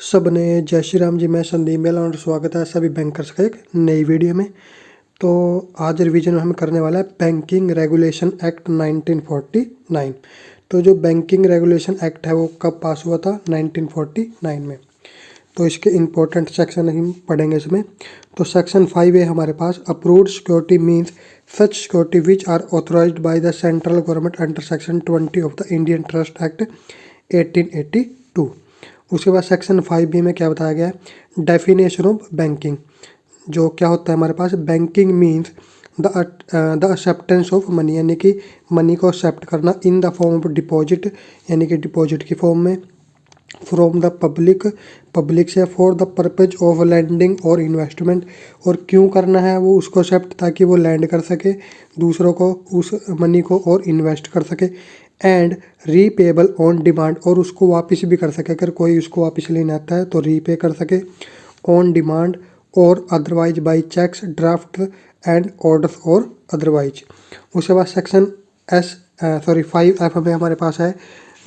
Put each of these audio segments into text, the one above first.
सबने जय श्री राम जी। मैं संदीप मेला और स्वागत है सभी बैंकर्स का एक नई वीडियो में। तो आज रिवीजन में हम करने वाला है बैंकिंग रेगुलेशन एक्ट 1949। तो जो बैंकिंग रेगुलेशन एक्ट है वो कब पास हुआ था? 1949 में। तो इसके इम्पोर्टेंट सेक्शन हम पढ़ेंगे इसमें। तो सेक्शन 5 है हमारे पास, approved security means such security which are authorised by the central government under section 20 of the Indian Trust Act 1882। उसके बाद सेक्शन 5B में क्या बताया गया है? Definition of banking. जो क्या होता है हमारे पास? Banking means the acceptance of money, यानी कि मनी को एक्सेप्ट करना in the form of deposit, यानी कि डिपॉजिट की फॉर्म में, फ्रॉम द पब्लिक से, for the purpose of lending और इन्वेस्टमेंट। और क्यों करना है वो उसको एक्सेप्ट? ताकि वो लैंड कर सके दूसरों को उस मनी को और इन्वेस्ट कर सके। एंड रीपेबल ऑन डिमांड, और उसको वापस भी कर सके, अगर कोई उसको वापस लेना आता है तो रीपे कर सके ऑन डिमांड और otherwise by cheques, draft and orders और अदरवाइज। उसके बाद सेक्शन 5F में हमारे पास है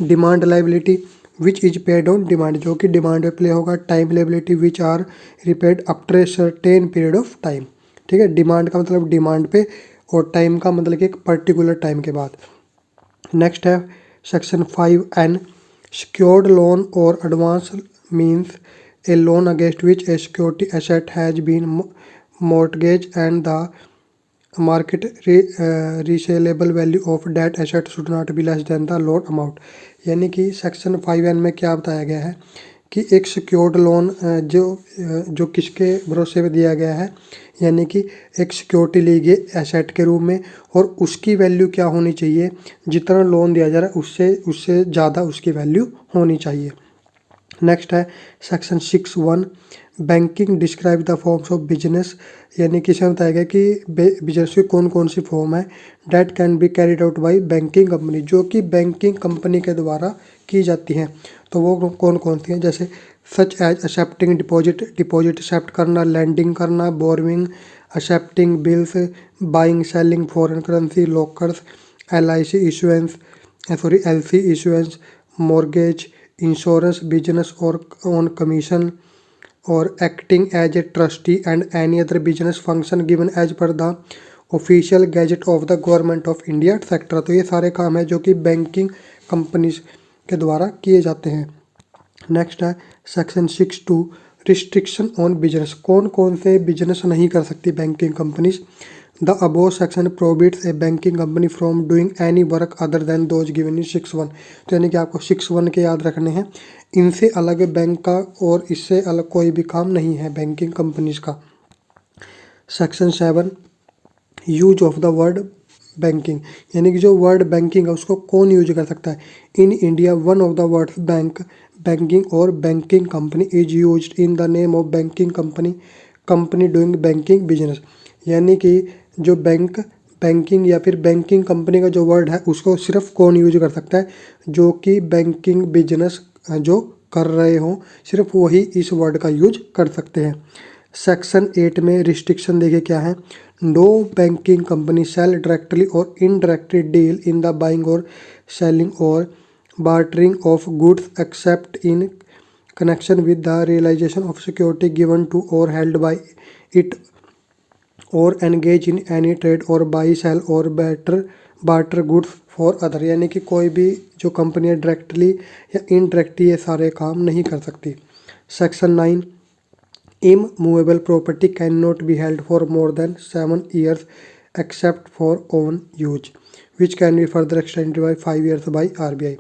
demand liability which is paid on demand, जो कि डिमांड पे प्ले होगा। Time liability which are repaid after a certain period of time. ठीक है, डिमांड का मतलब डिमांड पे, और टाइम का मतलब कि एक पर्टिकुलर टाइम के बाद। नेक्स्ट है सेक्शन 5N, सिक्योर्ड लोन और advance means a loan against which a security asset has been mortgage and the market resellable value of that asset should not be less than the loan amount। यानी कि section 5N में क्या बताया गया है कि एक सिक्योर्ड लोन जो किसके भरोसे पे दिया गया है, यानी कि एक सिक्योरिटी ली गई एसेट के रूप में, और उसकी वैल्यू क्या होनी चाहिए? जितना लोन दिया जा रहा है उससे ज़्यादा उसकी वैल्यू होनी चाहिए। नेक्स्ट है section 6(1), banking describe the forms of business, यानी कि इसमें बताया गया कि बिजनेस की कौन कौन सी फॉर्म है that can be carried out by banking company, जो कि बैंकिंग कंपनी के द्वारा की जाती हैं। तो वो कौन कौन सी हैं? जैसे such as accepting deposit, deposit accept करना, लैंडिंग करना, borrowing, accepting bills, buying selling foreign currency, lockers, LC issuance, mortgage, insurance, business और ऑन कमीशन, और acting as a trustee and any other business function given as per the official gazette of the Government of India etcetera. तो ये सारे काम है जो कि banking companies के द्वारा किए जाते हैं। नेक्स्ट है सेक्शन 6(2), रिस्ट्रिक्शन ऑन बिजनेस, कौन कौन से बिजनेस नहीं कर सकती banking companies. The above section prohibits A banking company from doing any work other than those given in 6(1)। तो यानी कि आपको 6(1) के याद रखने हैं। इनसे अलग बैंक का और इससे अलग कोई भी काम नहीं है बैंकिंग कंपनीज का। Section 7, use of the word banking, यानी कि जो वर्ड बैंकिंग है उसको कौन यूज कर सकता है। In India one of the words banking और banking company is used in the name of banking company doing banking business. यानी कि जो बैंकिंग या फिर बैंकिंग कंपनी का जो वर्ड है उसको सिर्फ कौन यूज कर सकता है? जो कि बैंकिंग बिजनेस जो कर रहे हों, सिर्फ वही इस वर्ड का यूज कर सकते हैं। सेक्शन 8 में रिस्ट्रिक्शन देखिए क्या है। No banking company sell directly और indirectly deal in the buying और सेलिंग और bartering of goods except in connection with the realisation of security given to और हेल्ड बाय इट, और एंगेज इन एनी ट्रेड और buy sell और barter goods for other. यानी कि कोई भी जो कंपनियां डायरेक्टली या इनडायरेक्टली ये सारे काम नहीं कर सकती। Section 9, immovable property can not be held for more than 7 years except for own use which can be further extended by 5 years by RBI।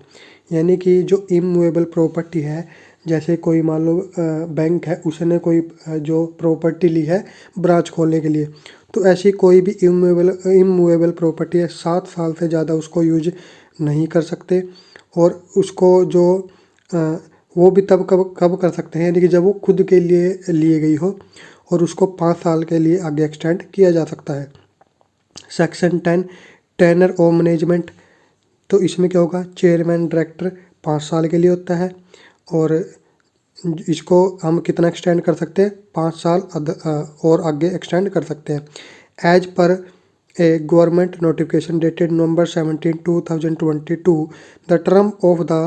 यानी कि जो इमूवेबल प्रॉपर्टी है, जैसे कोई मान लो बैंक है, उसने कोई जो प्रॉपर्टी ली है ब्रांच खोलने के लिए, तो ऐसी कोई भी इमूवेबल प्रॉपर्टी है 7 साल से ज़्यादा उसको यूज नहीं कर सकते। और उसको जो वो भी तब कब कर सकते हैं, यानी कि जब वो खुद के लिए लिए गई हो, और उसको 5 साल के लिए आगे एक्सटेंड किया जा सकता है। सेक्शन 10, टेनर ऑफ मैनेजमेंट, तो इसमें क्या होगा? चेयरमैन डायरेक्टर 5 साल के लिए होता है, और इसको हम कितना एक्सटेंड कर सकते हैं? 5 साल और आगे एक्सटेंड कर सकते हैं। As per a government notification dated November 17, 2022, the term of the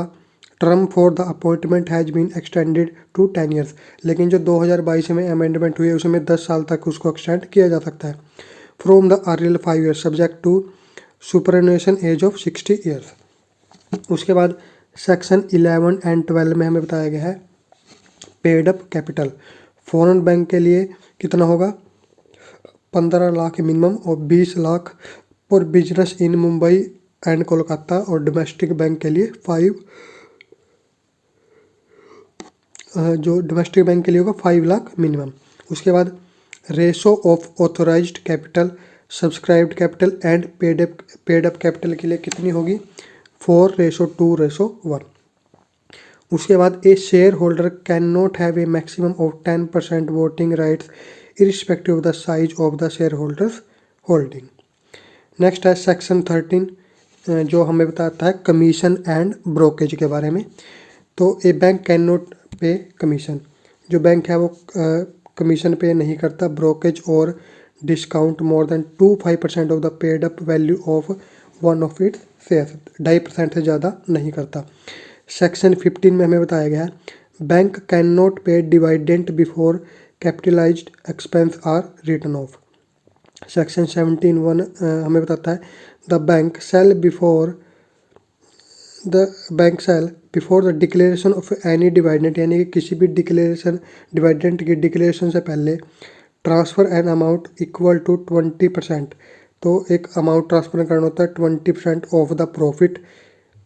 term for the appointment has been extended to 10 years. लेकिन जो 2022 में अमेंडमेंट हुई है उसमें 10 साल तक उसको एक्सटेंड किया जा सकता है। From the earlier 5 years subject to superannuation age of 60 years. उसके बाद सेक्शन 11 एंड 12 में हमें बताया गया है paid up capital. Foreign bank के लिए कितना होगा, 15 लाख मिनिमम और 20 lakh for business in Mumbai and Kolkata, और डोमेस्टिक बैंक के लिए 5 जो डोमेस्टिक बैंक के लिए होगा 5 लाख मिनिमम। उसके बाद ratio of authorised capital, subscribed capital and paid up capital के लिए कितनी होगी, 4:2:1। उसके बाद a shareholder cannot have a maximum of 10% voting rights irrespective of the size of the shareholders holding. Next है section 13 जो हमें बताता है कमीशन एंड ब्रोकेज के बारे में। तो ए बैंक कैन नॉट पे कमीशन, जो बैंक है वो कमीशन पे नहीं करता, ब्रोकेज और discount more than 25% of the paid up value of one of its share, 2.5% से ज़्यादा नहीं करता। सेक्शन 15 में हमें बताया गया है bank can not pay dividend before capitalized expense are written off. Section 17(1) हमें बताता है the bank shall before the declaration of any dividend, यानी कि किसी भी डिक्लेरेशन डिवाइडेंट की डिक्लेरेशन से पहले transfer an amount equal to 20%। तो एक अमाउंट ट्रांसफर करना होता है 20% of the profit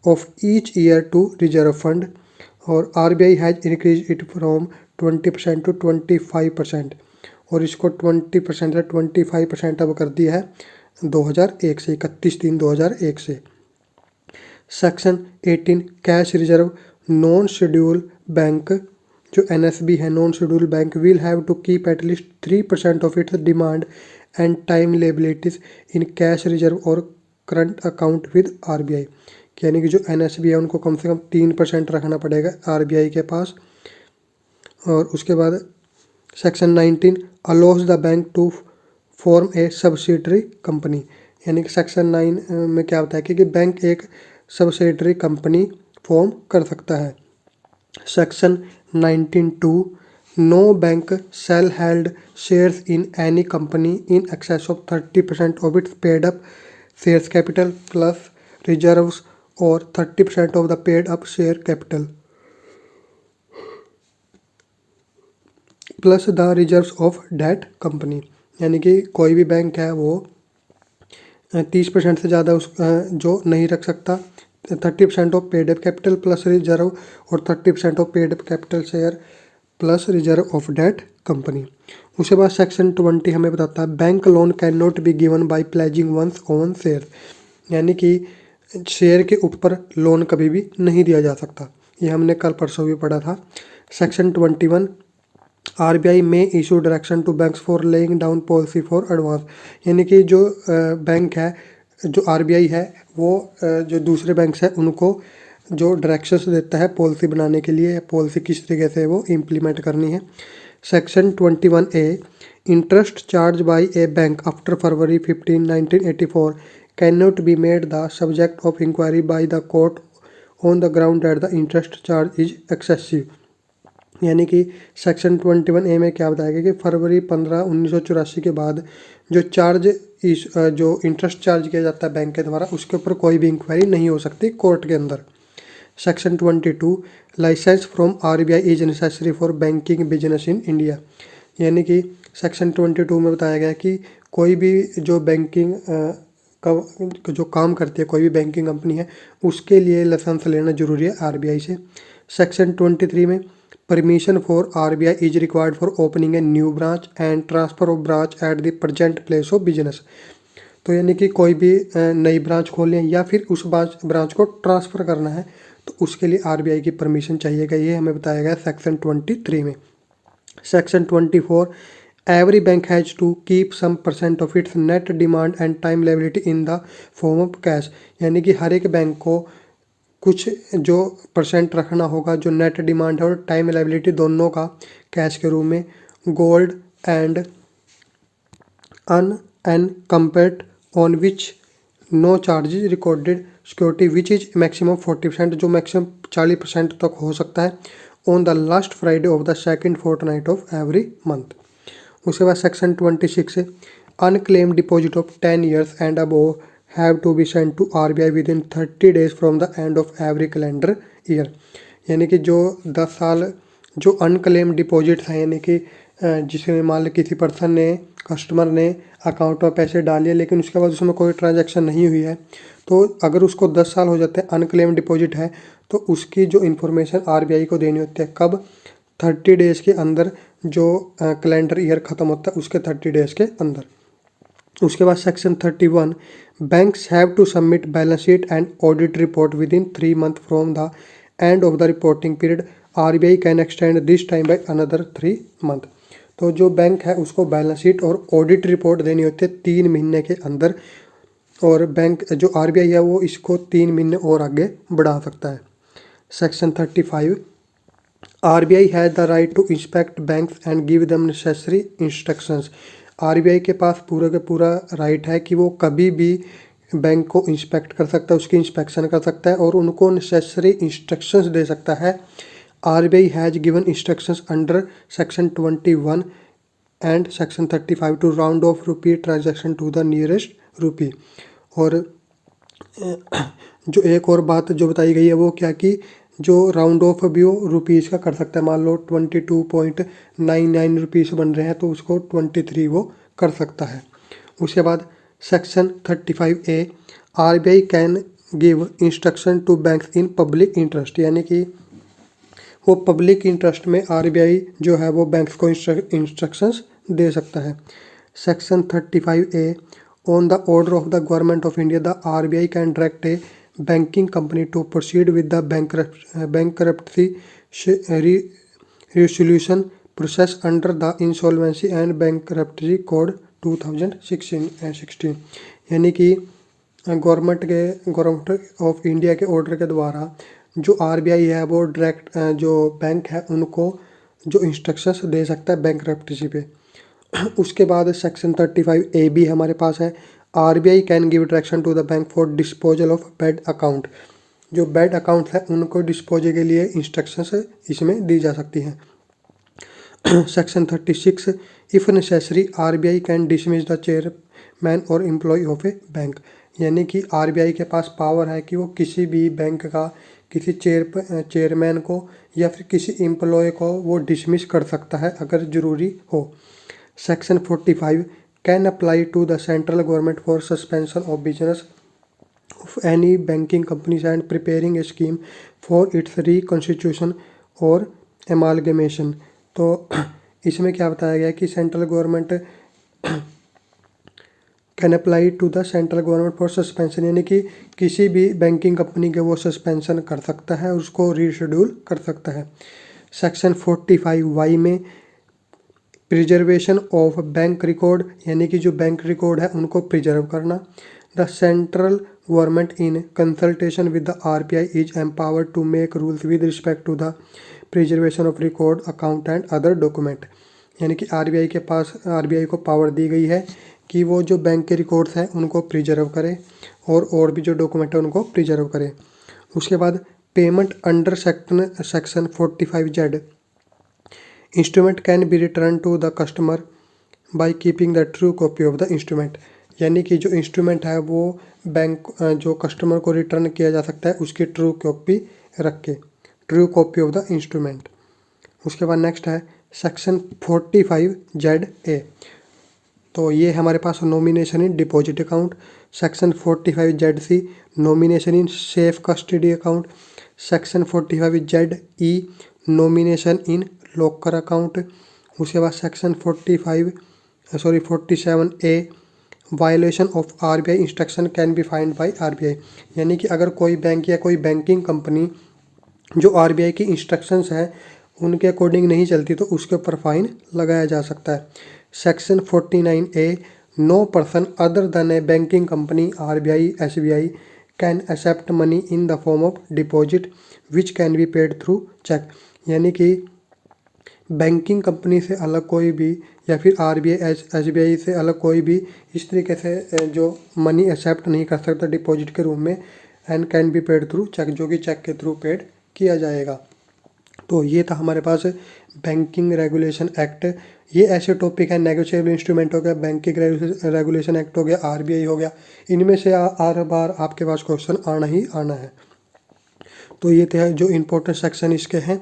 of each year to reserve fund, और RBI has increase it from 20% to 25%, और इसको 20% से 25% अब कर दिया है 2001 से, 31/3/2001 से। Section 18 cash reserve, non schedule bank जो NSB है, non schedule bank will have to keep at least 3% of its demand and time liabilities in cash reserve और करंट अकाउंट विद RBI, यानी कि जो NSB है उनको कम से कम 3% रखना पड़ेगा RBI के पास। और उसके बाद section 19 allows the bank to form a subsidiary company, यानी कि सेक्शन 9 में क्या होता है कि बैंक एक सब्सिडरी कंपनी फॉर्म कर सकता है। Section 19(2) no bank shall hold shares in any company in excess of 30% of its paid up shares capital plus reserves और 30% of the paid up share capital plus the reserves of that company, यानी कि कोई भी bank है वो 30% से ज़्यादा उस जो नहीं रख सकता, 30% of paid up capital plus reserve और 30% of paid up capital share plus reserve of that company. उसके बाद सेक्शन 20 हमें बताता है bank loan can not be given by pledging one's own share, यानी कि शेयर के ऊपर लोन कभी भी नहीं दिया जा सकता, ये हमने कल परसों भी पढ़ा था। Section 21 RBI may issue direction to banks for laying down policy for advance, यानी कि जो बैंक है, जो RBI है वो जो दूसरे बैंक्स हैं उनको जो डायरेक्शंस देता है पॉलिसी बनाने के लिए, पॉलिसी किस तरीके से वो इम्प्लीमेंट करनी है। Section 21A interest charge by a bank after February 15, 1984 can not be made the subject of inquiry by the court on the ground that the interest charge is excessive, यानी कि section 21A में क्या बताया गया कि फरवरी 15, 1984 के बाद जो जो इंटरेस्ट चार्ज किया जाता है बैंक के द्वारा उसके ऊपर कोई भी इंक्वायरी नहीं हो सकती कोर्ट के अंदर। Section 22 licence from RBI is necessary for banking business in India, यानी कि सेक्शन 22 में बताया गया कि कोई भी जो बैंकिंग का जो काम करती है, कोई भी बैंकिंग कंपनी है उसके लिए लाइसेंस लेना जरूरी है RBI से। सेक्शन 23 में permission for RBI is required for opening a new branch and transfer of branch at the present place of business, तो यानी कि कोई भी नई ब्रांच खोलें या फिर उस ब्रांच को ट्रांसफ़र करना है तो उसके लिए RBI की परमिशन चाहिएगा, ये हमें बताया गया सेक्शन 23 में। Section 24 every bank has to keep some % of its net demand and time liability in the form of cash, यानी कि हर एक बैंक को कुछ जो % रखना होगा जो नेट डिमांड है और टाइम लायबिलिटी दोनों का कैश के रूप में। Gold and unencumbered on which no charges recorded security which is maximum 40%, जो मैक्सिमम 40% तक हो सकता है, on the last Friday of the second fortnight of every month. उसके बाद section 26 unclaim deposit of 10 years and above have to be send to RBI within 30 days from the end of every calendar year. यानी कि जो 10 साल जो unclaim deposits हैं, यानी कि जिसमें मान लो किसी पर्सन ने, कस्टमर ने अकाउंट में पैसे डाले लेकिन उसके बाद उसमें कोई ट्रांजैक्शन नहीं हुई है, तो अगर उसको 10 साल हो जाते हैं, अनक्लेम डिपॉजिट है, तो उसकी जो इन्फॉर्मेशन RBI को देनी होती है कब, 30 डेज़ के अंदर, जो कैलेंडर ईयर ख़त्म होता है उसके 30 डेज़ के अंदर। उसके बाद section 31 banks have to submit balance sheet and audit report within 3 months from the end of the reporting period. RBI can extend this time by another 3 months। तो जो बैंक है उसको बैलेंस शीट और audit report देनी होती है 3 महीने के अंदर, और बैंक जो RBI है वो इसको 3 महीने और आगे बढ़ा सकता है। Section 35 RBI has the right to inspect banks and give them necessary instructions. RBI के पास पूरा का पूरा राइट है कि वो कभी भी बैंक को इंस्पेक्ट कर सकता है, उसकी इंस्पेक्शन कर सकता है और उनको नेसेसरी इंस्ट्रक्शंस दे सकता है। RBI has given instructions under section 21 and section 35 to round off rupee transaction to the nearest rupee. और जो एक और बात जो बताई गई है वो क्या, कि जो राउंड ऑफ भी वो रुपीज़ का कर सकता है, मान लो 22.99 रुपीज़ बन रहे हैं तो उसको 23 वो कर सकता है। उसके बाद section 35A RBI can give instruction to banks in public interest, यानी कि वो पब्लिक इंटरेस्ट में RBI जो है वो बैंक्स को इंस्ट्रक्शंस दे सकता है। Section 35A on the order of the Government of India the RBI can direct a banking company to proceed with the bankruptcy resolution process under the insolvency and bankruptcy code 2016। यानी कि Government of India के order के द्वारा जो RBI है वो direct जो bank है उनको जो इंस्ट्रक्शंस दे सकता है बैंकरप्सी पे। उसके बाद सेक्शन 35A भी हमारे पास है, RBI can give direction to the bank for disposal of bad account. जो बैड अकाउंट है उनको डिस्पोजल के लिए इंस्ट्रक्शंस इसमें दी जा सकती हैं। Section 36 if necessary RBI can dismiss the chairman और एम्प्लॉय ऑफ ए बैंक। यानी कि RBI के पास पावर है कि वो किसी भी बैंक का किसी चेयरमैन को या फिर किसी एम्प्लॉय को वो डिसमिस कर सकता है अगर ज़रूरी हो। Section 45 can apply to the central government for suspension of business of any banking companies and preparing a scheme for its reconstitution और एमालगमेशन। तो इसमें क्या बताया गया कि central government can apply to the central government for suspension, यानी कि किसी भी बैंकिंग कंपनी के वो सस्पेंशन कर सकता है और उसको रीशेड्यूल कर सकता है। सेक्शन 45Y में प्रिजर्वेशन ऑफ बैंक रिकॉर्ड, यानी कि जो बैंक रिकॉर्ड है उनको प्रिजर्व करना। The central government in consultation with the RBI is empowered to make rules with respect to the preservation of record account and other document. यानी कि RBI को power दी गई है कि वो जो बैंक के रिकॉर्ड्स हैं उनको प्रिजर्व करे और भी जो डॉक्यूमेंट है उनको प्रिजर्व करे। उसके बाद payment under section 45Z instrument can be return to the customer by keeping the true copy of the instrument. यानी कि जो इंस्ट्रूमेंट है वो बैंक जो कस्टमर को रिटर्न किया जा सकता है उसकी ट्रू कॉपी रख के, true copy of the instrument. उसके बाद नेक्स्ट है सेक्शन 45ZA। तो ये हमारे पास nomination in deposit account. Section 45ZC nomination in safe custody account. Section 45ZE nomination in locker account. उसके बाद section 47A violation of RBI instruction can be find by RBI। यानी कि अगर कोई बैंक या कोई बैंकिंग कंपनी जो RBI की इंस्ट्रक्शंस हैं उनके अकॉर्डिंग नहीं चलती तो उसके ऊपर फाइन लगाया जा सकता है। Section 49A no person other than a banking company RBI SBI can accept money in the form of deposit which can be paid through cheque. यानी कि बैंकिंग कंपनी से अलग कोई भी या फिर RBI SBI से अलग कोई भी इस तरीके से जो मनी एक्सेप्ट नहीं कर सकता डिपॉजिट के रूप में and can be paid through cheque, जो कि चेक के थ्रू पेड किया जाएगा। तो ये था हमारे पास बैंकिंग रेगुलेशन एक्ट। ये ऐसे टॉपिक है, नेगोशिएबल इंस्ट्रूमेंट हो गया, बैंकिंग रेगुलेशन एक्ट हो गया, आरबीआई हो गया, इनमें से हर बार आपके पास क्वेश्चन आना ही आना है। तो ये थे जो इम्पोर्टेंट सेक्शन इसके हैं,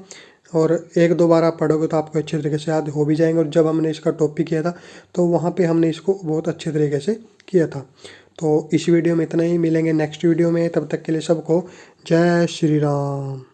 और एक दो बार आप पढ़ोगे तो आपको अच्छे तरीके से याद हो भी जाएंगे। और जब हमने इसका टॉपिक किया था तो वहाँ पे हमने इसको बहुत अच्छे तरीके से किया था। तो इस वीडियो में इतना ही, मिलेंगे नेक्स्ट वीडियो में, तब तक के लिए सबको जय श्री राम।